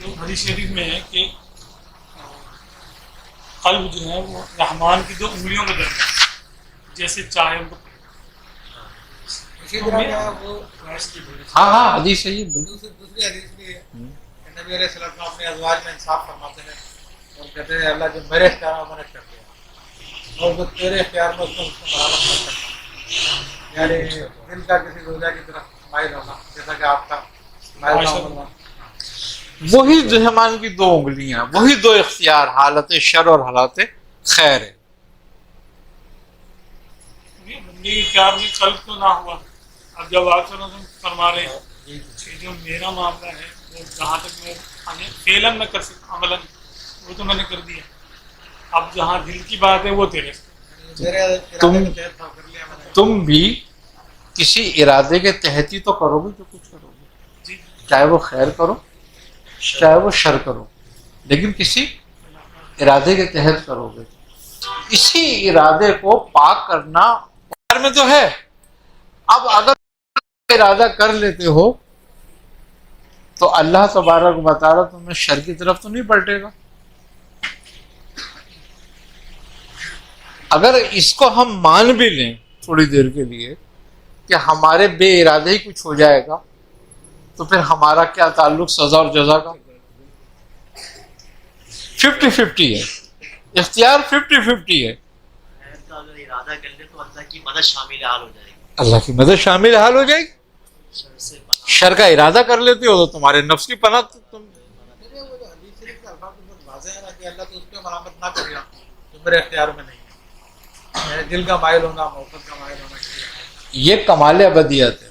جو حدیث شریف میں ہے کہ قلب جو ہے وہ رحمان کی 2 انگلیوں کے درمیان جیسے چاہے ان کو اسی طرح وہ ہاں حدیث ہے یہ دوسری حدیث بھی ہے کہ نبی علیہ السلام اپنے ازواج میں انصاف فرماتے ہیں اور کہتے ہیں اللہ جو میرے اختیار میں منع کر دیا اور جو تیرے اختیار میں اس کو برابر مت کرنا، یعنی دل کا کسی زوجہ کی طرف مائل ہونا جیسا کہ آپ کا مائل ہونا. وہی رحمان کی 2 انگلیاں، وہی 2 اختیار، حالت شر اور حالت خیر ہے. بندے کے اختیار میں قلب تو نہ ہوا. اب جب آپ صلی اللہ علیہ وسلم فرما رہے ہیں کہ جو میرا معاملہ ہے وہ جہاں تک میں فعلاً میں کر سکتا عملاً وہ تو میں نے کر دیا. اب جہاں دل کی بات ہے وہ تیرے سے. تم بھی کسی ارادے کے تحت ہی تو کرو گے جو کچھ کرو گے، جی چاہے وہ خیر کرو چاہے وہ شر کرو، لیکن کسی ارادے کے تحت کرو گے. اسی ارادے کو پاک کرنا خیر میں تو ہے. اب اگر ارادہ کر لیتے ہو تو اللہ تبارک و تعالیٰ تمہیں شر کی طرف تو نہیں پلٹے گا. اگر اس کو ہم مان بھی لیں تھوڑی دیر کے لیے کہ ہمارے بے ارادے ہی کچھ ہو جائے گا تو پھر ہمارا کیا تعلق سزا اور جزا کا؟ 50-50 ہے، اختیار 50-50 ہے. اگر ارادہ کر لے تو اللہ کی مدد شامل حال ہو جائے گی. اللہ کی مدد شامل حال ہو جائے گی. شر سے پناہ. شر کا ارادہ کر لیتے ہو تو تمہارے نفس کی پناہ تم وہ جو حدیث شریف کے الفاظ بہت واضح ہے نا کہ اللہ تو اس پہ ملامت نہ کرے گا جو میرے اختیار میں نہیں ہے. یعنی دل کا مائل ہونا، محبت کا مائل ہونا چاہیے. یہ کمال ابدیت ہے.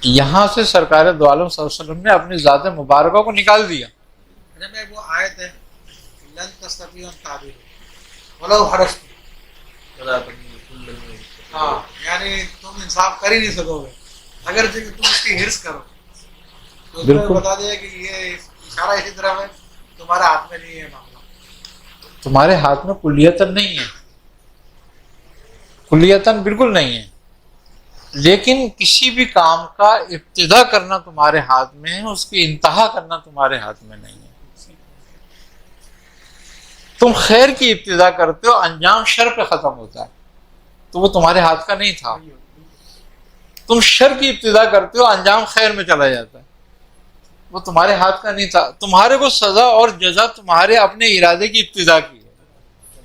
یہاں سے سرکار دو عالم صلی اللہ علیہ وسلم نے اپنی ذات مبارکہ کو نکال دیا. میں وہ آیت ہے لن تستطيعوا ان تعدلوا ولو حرصتم. ہاں یعنی تم انصاف کر ہی نہیں سکو گے اگر تم اس کی حرص کرو تو اس میں بتا دیا کہ یہ اشارہ اسی طرح ہے تمہارے ہاتھ میں نہیں ہے معاملہ. تمہارے ہاتھ میں کلیتاً نہیں ہے، کلیتاً بالکل نہیں ہے، لیکن کسی بھی کام کا ابتدا کرنا تمہارے ہاتھ میں ہے، اس کی انتہا کرنا تمہارے ہاتھ میں نہیں ہے. تم خیر کی ابتدا کرتے ہو، انجام شر پہ ختم ہوتا ہے تو وہ تمہارے ہاتھ کا نہیں تھا. تم شر کی ابتدا کرتے ہو، انجام خیر میں چلا جاتا ہے، وہ تمہارے ہاتھ کا نہیں تھا. تمہارے کو سزا اور جزا تمہارے اپنے ارادے کی ابتدا کی ہے.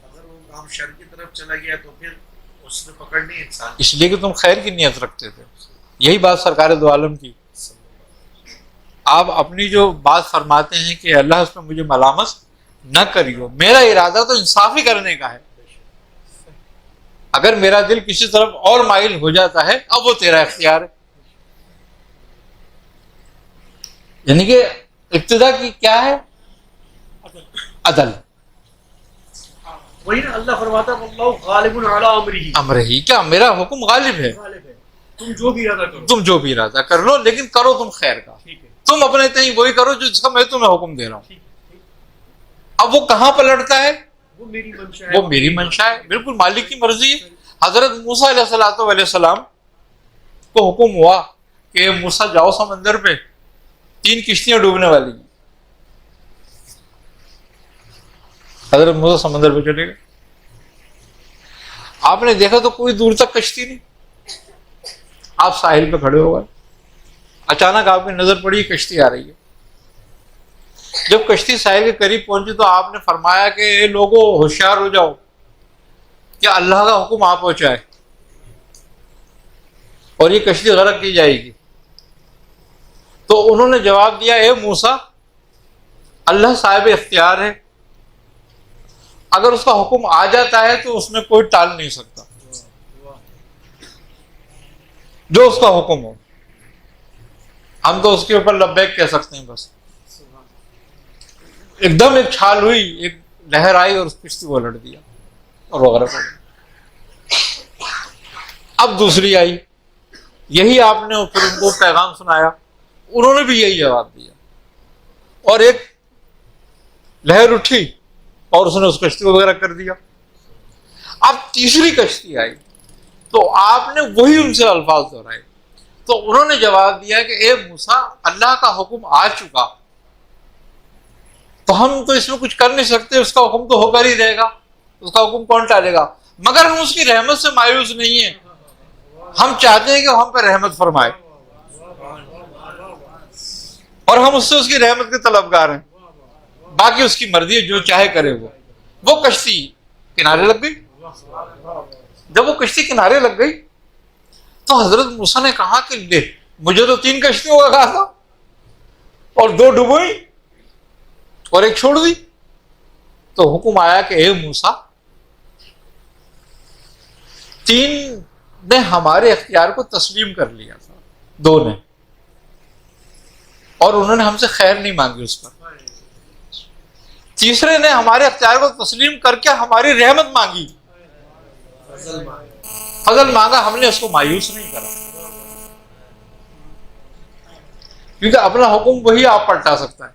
اگر وہ کام شر کی طرف چلا گیا تو پھر اس نے پکڑنی انسان. اس لیے کہ تم خیر کی نیت رکھتے تھے. یہی بات سرکار دو عالم کی. آپ اپنی جو بات فرماتے ہیں کہ اللہ اس میں مجھے ملامت نہ کریو، میرا ارادہ تو انصاف ہی کرنے کا ہے. اگر میرا دل کسی طرف اور مائل ہو جاتا ہے اب وہ تیرا اختیار ہے. یعنی کہ ابتدا کی کیا ہے؟ عدل. وہی نا اللہ فرماتا ہے اللہ غالب علی امرہ. امر ہی کیا میرا حکم غالب ہے. غالب ہے، تم جو بھی ارادہ کرو. تم جو بھی ارادہ کر لو لیکن کرو تم خیر کا. ٹھیک ہے. تم اپنے تئیں وہی کرو جو جس کا میں تمہیں حکم دے رہا ہوں. ٹھیک ہے. اب وہ کہاں پلٹتا ہے؟ وہ میری منشا ہے. وہ میری منشا ہے، بالکل مالک کی مرضی ہے. حضرت موسیٰ علیہ السلام کو حکم ہوا کہ موسیٰ جاؤ سمندر پہ، 3 کشتیاں ڈوبنے والی ہیں. حضرت موسیٰ سمندر پہ چلے گئے. آپ نے دیکھا تو کوئی دور تک کشتی نہیں. آپ ساحل پہ کھڑے ہو گئے، اچانک آپ کی نظر پڑی کشتی آ رہی ہے. جب کشتی ساحل کے قریب پہنچی تو آپ نے فرمایا کہ اے لوگو ہوشیار ہو جاؤ کہ اللہ کا حکم آ پہنچا ہے اور یہ کشتی غرق کی جائے گی. تو انہوں نے جواب دیا اے موسیٰ اللہ صاحب اختیار ہے، اگر اس کا حکم آ جاتا ہے تو اس میں کوئی ٹال نہیں سکتا، جو اس کا حکم ہو. ہم تو اس کے اوپر لبیک کہہ سکتے ہیں بس. ایک دم ایک چھال ہوئی، ایک لہر آئی اور اس کشتی کو الٹ دیا اور وہ غرق ہو گئی. اب دوسری آئی، یہی آپ نے پھر ان کو پیغام سنایا، انہوں نے بھی یہی جواب دیا اور ایک لہر اٹھی اور اس نے اس کشتی کو وغیرہ کر دیا. اب تیسری کشتی آئی تو آپ نے وہی ان سے الفاظ دہرائے تو انہوں نے جواب دیا کہ اے موسیٰ، اللہ کا حکم آ چکا تو ہم تو اس میں کچھ کر نہیں سکتے، اس کا حکم تو ہو کر ہی رہے گا، اس کا حکم کون ٹالے گا؟ مگر ہم اس کی رحمت سے مایوس نہیں ہیں، ہم چاہتے ہیں کہ ہم پہ رحمت فرمائے، اور ہم اس سے اس کی رحمت کے طلبگار ہیں، باقی اس کی مرضی ہے، جو چاہے کرے وہ کشتی کنارے لگ گئی۔ جب وہ کشتی کنارے لگ گئی تو حضرت موسیٰ نے کہا کہ لے، مجھے تو 3 کشتیوں کا کہا تھا اور 2 ڈبوئی اور 1 چھوڑ دی۔ تو حکم آیا کہ اے موسیٰ، 3 نے ہمارے اختیار کو تسلیم کر لیا تھا، 2 نے، اور انہوں نے ہم سے خیر نہیں مانگی اس پر، تیسرے نے ہمارے اختیار کو تسلیم کر کے ہماری رحمت مانگی، فضل مانگا، ہم نے اس کو مایوس نہیں کرا، کیونکہ اپنا حکم وہی آپ پلٹا سکتا ہے۔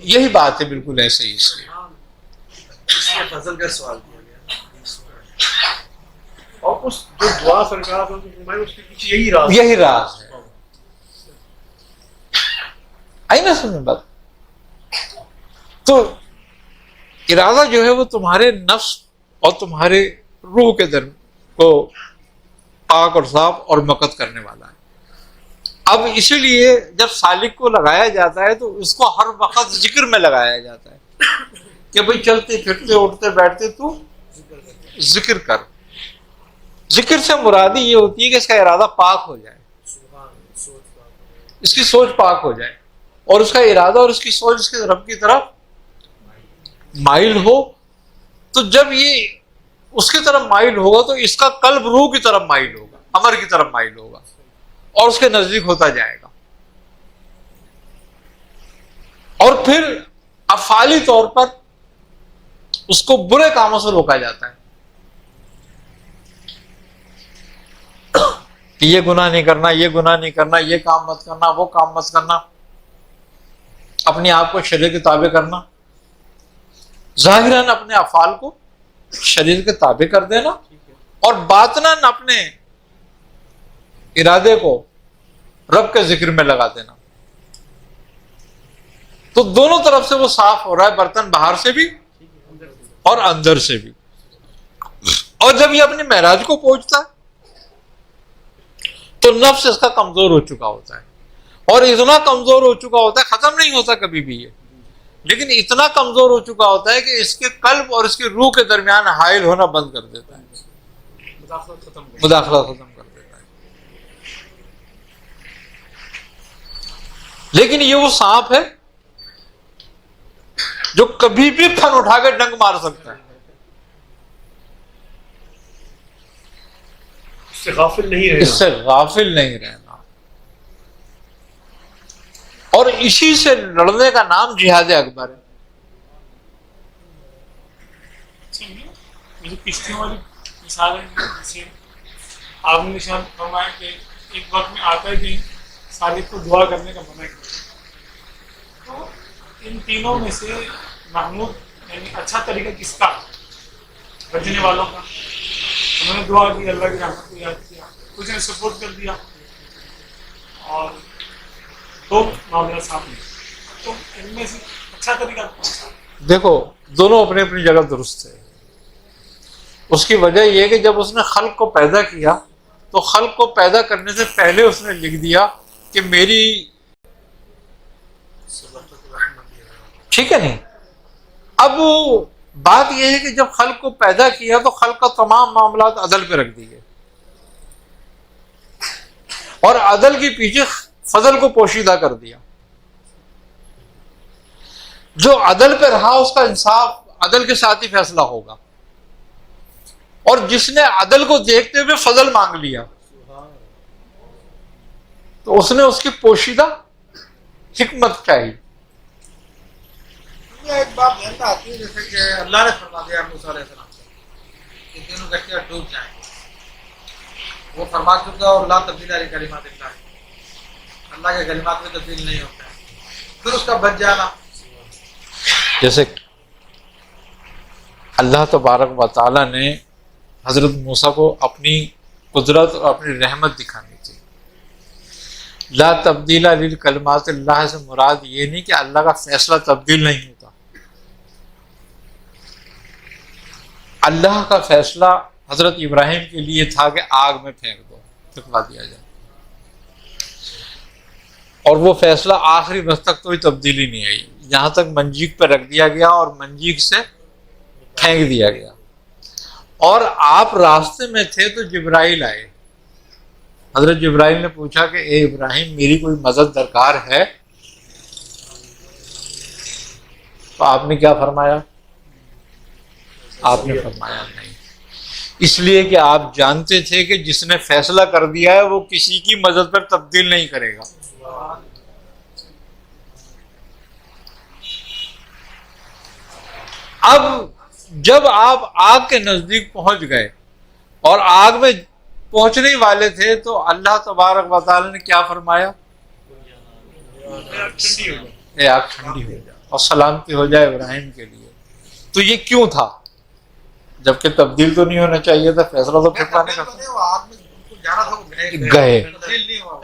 یہی بات ہے، بالکل ایسے ہی اس لیے فضل کا سوال کیا گیا، اور اس جو دعا سرکار نے فرمائی اس کے پیچھے یہی راز یہی راز ہے۔ آئی نا سمجھ بات؟ تو ارادہ جو ہے وہ تمہارے نفس اور تمہارے روح کے درمیان کو پاک اور صاف اور مقت کرنے والا ہے۔ اب اسی لیے جب سالک کو لگایا جاتا ہے تو اس کو ہر وقت ذکر میں لگایا جاتا ہے کہ بھئی چلتے پھرتے اٹھتے بیٹھتے تو ذکر کر۔ ذکر سے مرادی یہ ہوتی ہے کہ اس کا ارادہ پاک ہو جائے، اس کی سوچ پاک ہو جائے، اور اس کا ارادہ اور اس کی سوچ اس کے رب کی طرف مائل ہو۔ تو جب یہ اس کی طرف مائل ہوگا تو اس کا قلب روح کی طرف مائل ہوگا، امر کی طرف مائل ہوگا، اور اس کے نزدیک ہوتا جائے گا، اور پھر افعالی طور پر اس کو برے کاموں سے روکا جاتا ہے کہ یہ گناہ نہیں کرنا، یہ گناہ نہیں کرنا، یہ کام مت کرنا، وہ کام مت کرنا، اپنے آپ کو شریعت کے تابع کرنا، ظاہراً اپنے افعال کو شریعت کے تابع کر دینا، اور باطناً اپنے ارادے کو رب کے ذکر میں لگا دینا۔ تو دونوں طرف سے وہ صاف ہو رہا ہے، برتن باہر سے بھی اور اندر سے بھی۔ اور جب یہ اپنے معراج کو پہنچتا ہے تو نفس اس کا کمزور ہو چکا ہوتا ہے، اور اتنا کمزور ہو چکا ہوتا ہے، ختم نہیں ہوتا کبھی بھی یہ، لیکن اتنا کمزور ہو چکا ہوتا ہے کہ اس کے قلب اور اس کی روح کے درمیان حائل ہونا بند کر دیتا ہے، مداخلت ختم کر دیتا ہے۔ لیکن یہ وہ سانپ ہے جو کبھی بھی پھن اٹھا کے ڈنک مار سکتا ہے، اس سے غافل نہیں رہنا، اس سے غافل نہیں رہنا، اور اسی سے لڑنے کا نام جہاد اکبر ہے۔ یہ جو کشتیوں والی مثال ہے، جیسے آپ نے نشان فرمایا کہ ایک وقت میں آتا ہے کہ صالح کو دعا کرنے کا منع کیا، تو ان تینوں میں سے محمود یعنی اچھا طریقہ کس کا؟ بچنے والوں کا، انہوں نے دعا کی، اللہ کی رحمت کو یاد کیا، کچھ نے سپورٹ کر دیا، اور 2 معاملہ سامنے۔ تو ان میں سے اچھا طریقہ کون سا؟ دیکھو، دونوں اپنی اپنی جگہ درست ہے۔ اس کی وجہ یہ کہ جب اس نے خلق کو پیدا کیا تو خلق کو پیدا کرنے سے پہلے اس نے لکھ دیا کہ میری، ٹھیک ہے نہیں؟ اب بات یہ ہے کہ جب خلق کو پیدا کیا تو خلق کا تمام معاملات عدل پہ رکھ دیے، اور عدل کے پیچھے فضل کو پوشیدہ کر دیا۔ جو عدل پہ رہا اس کا انصاف عدل کے ساتھ ہی فیصلہ ہوگا، اور جس نے عدل کو دیکھتے ہوئے فضل مانگ لیا تو اس نے اس کی پوشیدہ حکمت چاہیے۔ ایک بات ذہن میں آتی ہے، جیسے کہ اللہ نے فرما دیا موسیٰ علیہ السلام سے کہ تینوں کشتیاں ڈوب جائیں گے، وہ فرما چکا، اور لا تبدیل علی کلمات اللہ، اللہ کے کلمات میں تبدیل نہیں ہوتا ہے، پھر اس کا بچ جانا۔ جیسے اللہ تبارک و تعالیٰ نے حضرت موسیٰ کو اپنی قدرت اور اپنی رحمت دکھانی تھی، لا تبدیل للکلمات اللہ سے مراد یہ نہیں کہ اللہ کا فیصلہ تبدیل نہیں ہوتا. اللہ کا فیصلہ حضرت ابراہیم کے لیے تھا کہ آگ میں پھینک دو، پھینکوا دیا جائے، اور وہ فیصلہ آخری وقت تک کوئی تبدیلی نہیں آئی، یہاں تک منجیک پہ رکھ دیا گیا اور منجیک سے پھینک دیا گیا. اور آپ راستے میں تھے تو جبرائیل آئے. حضرت جبرائیل نے پوچھا کہ اے ابراہیم میری کوئی مدد درکار ہے؟ تو آپ نے کیا فرمایا؟ آپ نے فرمایا نہیں، اس لیے کہ آپ جانتے تھے کہ جس نے فیصلہ کر دیا ہے وہ کسی کی مدد پر تبدیل نہیں کرے گا. اب جب آپ آگ کے نزدیک پہنچ گئے اور آگ میں پہنچنے ہی والے تھے تو اللہ تبارک و تعالی نے کیا فرمایا؟ اے آگ ٹھنڈی ہو جائے اور سلامتی ہو جائے ابراہیم کے لیے. تو یہ کیوں تھا؟ جبکہ تبدیل تو نہیں ہونا چاہیے تھا، فیصلہ تو پھٹوانے کا گئے.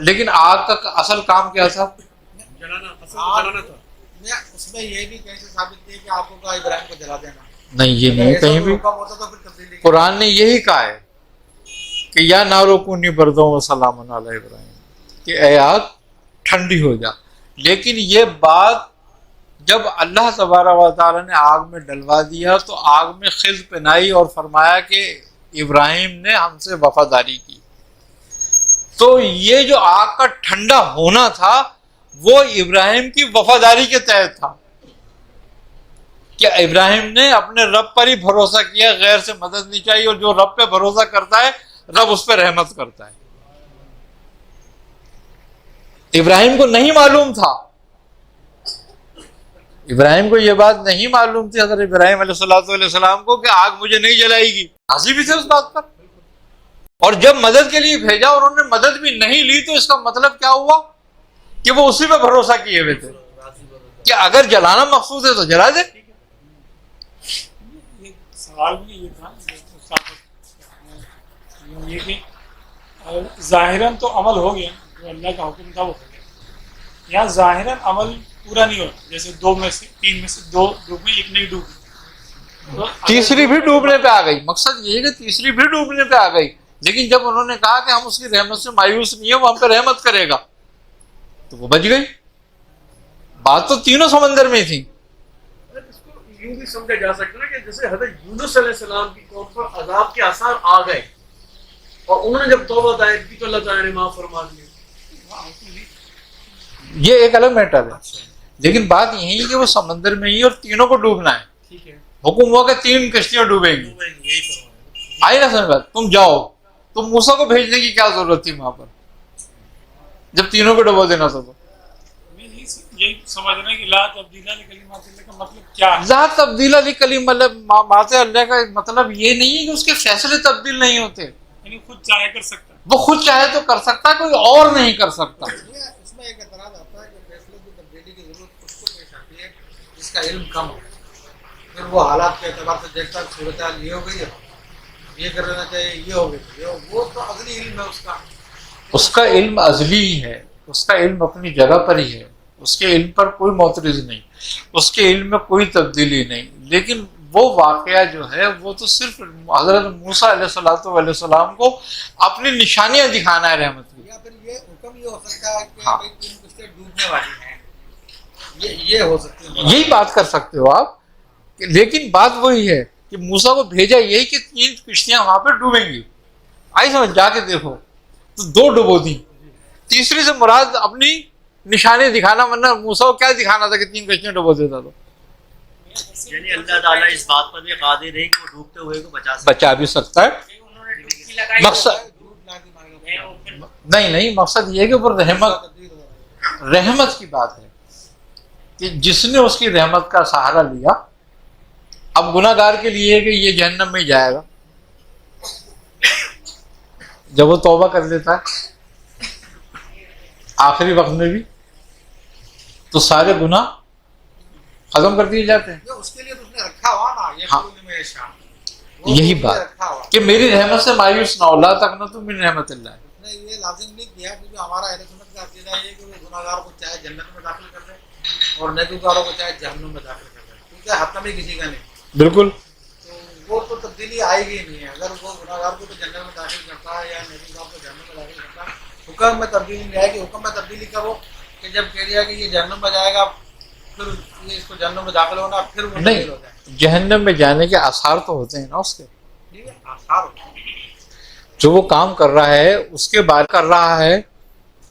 لیکن آگ کا اصل کام کیا تھا؟ اس میں یہ بھی کیسے ثابت ہے کہ آپ کو کہا ابراہیم کو جلا دینا؟ نہیں، یہ نہیں کہیں بھی. قرآن نے یہی کہا ہے کہ یا نارو کونی بردوں و سلام علی ابراہیم، کہ اے آگ ٹھنڈی ہو جا. لیکن یہ بات جب اللہ تبارک و تعالیٰ نے آگ میں ڈلوا دیا تو آگ میں خض پہنائی اور فرمایا کہ ابراہیم نے ہم سے وفاداری کی. تو یہ جو آگ کا ٹھنڈا ہونا تھا وہ ابراہیم کی وفاداری کے تحت تھا کہ ابراہیم نے اپنے رب پر ہی بھروسہ کیا، غیر سے مدد نہیں چاہیے، اور جو رب پہ بھروسہ کرتا ہے رب اس پہ رحمت کرتا ہے. ابراہیم کو نہیں معلوم تھا، ابراہیم کو یہ بات نہیں معلوم تھی حضرت ابراہیم علیہ السلام کو کہ آگ مجھے نہیں جلائے گی. راضی بھی تھے اس بات پر، اور جب مدد کے لیے بھیجا اور انہوں نے مدد بھی نہیں لی تو اس کا مطلب کیا ہوا کہ وہ اسی پہ بھروسہ کیے ہوئے تھے کہ اگر جلانا مقصود ہے تو جلا دے. سوال بھی یہ تھا یہ کہ ظاہراً تو عمل ہو گیا، جو اللہ کا حکم تھا وہ ہو گیا. یہاں ظاہراً عمل پورا نہیں ہوتا، جیسے 2 میں سے 3 میں سے 2 ڈوبے، 1 نہیں ڈوبی، تیسری بھی ڈوبنے پہ آ گئی. مقصد یہ ہے کہ تیسری بھی ڈوبنے پہ آ گئی، لیکن جب انہوں نے کہا کہ ہم اس کی رحمت سے مایوس نہیں ہیں، وہ ہم پہ رحمت کرے گا، تو وہ بچ گئی. بات تو تینوں سمندر میں تھی. اس کو یوں بھی سمجھا جا سکتا ہے کہ جیسے حضرت یونس علیہ السلام کی قوم پر عذاب کے آثار آ گئے اور انہوں نے جب توبہ طائب کی تو اللہ تعالیٰ نے معاف فرما دیا. یہ ایک الگ میٹر ہے، لیکن بات یہی ہے کہ وہ سمندر میں ہی اور تینوں کو ڈوبنا ہے. ٹھیک ہے، حکم ہوا کہ 3 کشتیاں ڈوبیں گی. آئی نا سمجھ بات؟ تم جاؤ. تم موسیٰ کو بھیجنے کی کیا ضرورت تھی وہاں پر جب تینوں کو ڈبو دینا تھا؟ تو یہی سمجھنا کہ لا تبدیل لکلمات اللہ کا مطلب کیا ہے؟ لا تبدیل لکلمات اللہ کا مطلب یہ نہیں ہے کہ اس کے فیصلے تبدیل نہیں ہوتے. یعنی خود چاہے کر سکتا ہے، وہ خود چاہے تو کر سکتا ہے، کوئی اور نہیں کر سکتا. اس میں ایک اعتراض آتا ہے کہ فیصلے کی تبدیلی کی ضرورت اس کو پیش آتی ہے جس کا علم کم ہو، پھر وہ حالات کے اعتبار سے دیکھتا ہے صورتحال یہ ہو گئی ہے، یہ کر لینا چاہیے، یہ ہو گئی، وہ تو ازلی علم ہے اس کا. اس کا علم ازلی ہی ہے، اس کا علم اپنی جگہ پر ہی ہے، اس کے علم پر کوئی معترض نہیں، اس کے علم میں کوئی تبدیلی نہیں. لیکن وہ واقعہ جو ہے وہ تو صرف حضرت موسیٰ علیہ السلام کو اپنی نشانیاں دکھانا ہے رحمت کی. یا پھر یہ حکم یہ ہو سکتا ہے کہ بھائی 3 کشتیاں ڈوبنے والی ہیں، یہ ہو سکتی ہے. یہی بات کر سکتے ہو آپ، لیکن بات وہی ہے کہ موسیٰ کو بھیجا یہی کہ 3 کشتیاں وہاں پہ ڈوبیں گی. آئی سمجھ؟ جا کے دیکھو تو 2 ڈبو دی، تیسری سے مراد اپنی نشانی دکھانا، ورنہ موسیٰ کو کیا دکھانا تھا کہ 3 کشتیاں ڈبو دیتا. تو یعنی اللہ تعالیٰ اس بات پر بھی قادر ہے کہ وہ ڈوبتے ہوئے کو بچا بھی سکتا ہے. مقصد نہیں، مقصد یہ ہے کہ وہ رحمت کی بات ہے کہ جس نے اس کی رحمت کا سہارا لیا، اب گناہ گار کے لیے کہ یہ جہنم میں جائے گا. جب وہ توبہ کر لیتا ہے آخری وقت میں بھی تو سارے گناہ ختم کر دیے جاتے ہیں. اس کے لیے تو اس نے رکھا ہوا نا، یہ ہاں، میں یہی بات کہ میری رحمت سے مایوس نہ ہو، لا تقنطوا من رحمت اللہ. نے یہ لازم نہیں کیا کیونکہ ہمارا اہل سنت کا عقیدہ یہ ہے کہ وہ گناہگار کو چاہے جنت میں داخل کر دیں اور نیکوکاروں کو چاہے جہنم میں داخل کر دیں، کیونکہ حتم ہی کسی کا نہیں، بالکل. تو وہ تو تبدیلی آئے گی نہیں ہے. اگر وہ گناہگار کو تو جنت میں داخل کرتا ہے یا نیکوکار کو جہنم میں داخل کرتا ہے، حکم میں تبدیلی نہیں آئے گی. حکم میں تبدیلی کرو کہ جب کہہ دیا کہ یہ جہنم میں جائے گا پھر یہ اس کو جہنم میں داخل ہونا پھر وہ نہیں، ہو جائے. جہنم میں جانے کے آثار تو ہوتے ہیں نا اس کے. ٹھیک ہے، آثار ہوتا ہے. جو وہ کام کر رہا ہے اس کے بعد کر رہا ہے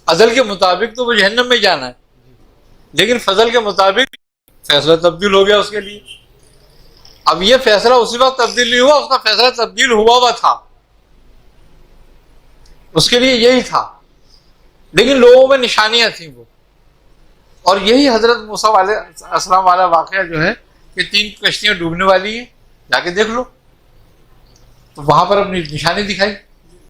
عدل کے مطابق تو وہ جہنم میں جانا ہے، لیکن فضل کے مطابق فیصلہ تبدیل ہو گیا اس کے لیے. اب یہ فیصلہ اسی وقت تبدیل نہیں ہوا، اس کا فیصلہ تبدیل ہوا تھا، اس کے لیے یہی تھا، لیکن لوگوں میں نشانیاں تھیں وہ. اور یہی حضرت موسیٰ علیہ السلام والا واقعہ جو ہے کہ 3 کشتیاں ڈوبنے والی ہیں، جا کے دیکھ لو، تو وہاں پر اپنی نشانی دکھائی.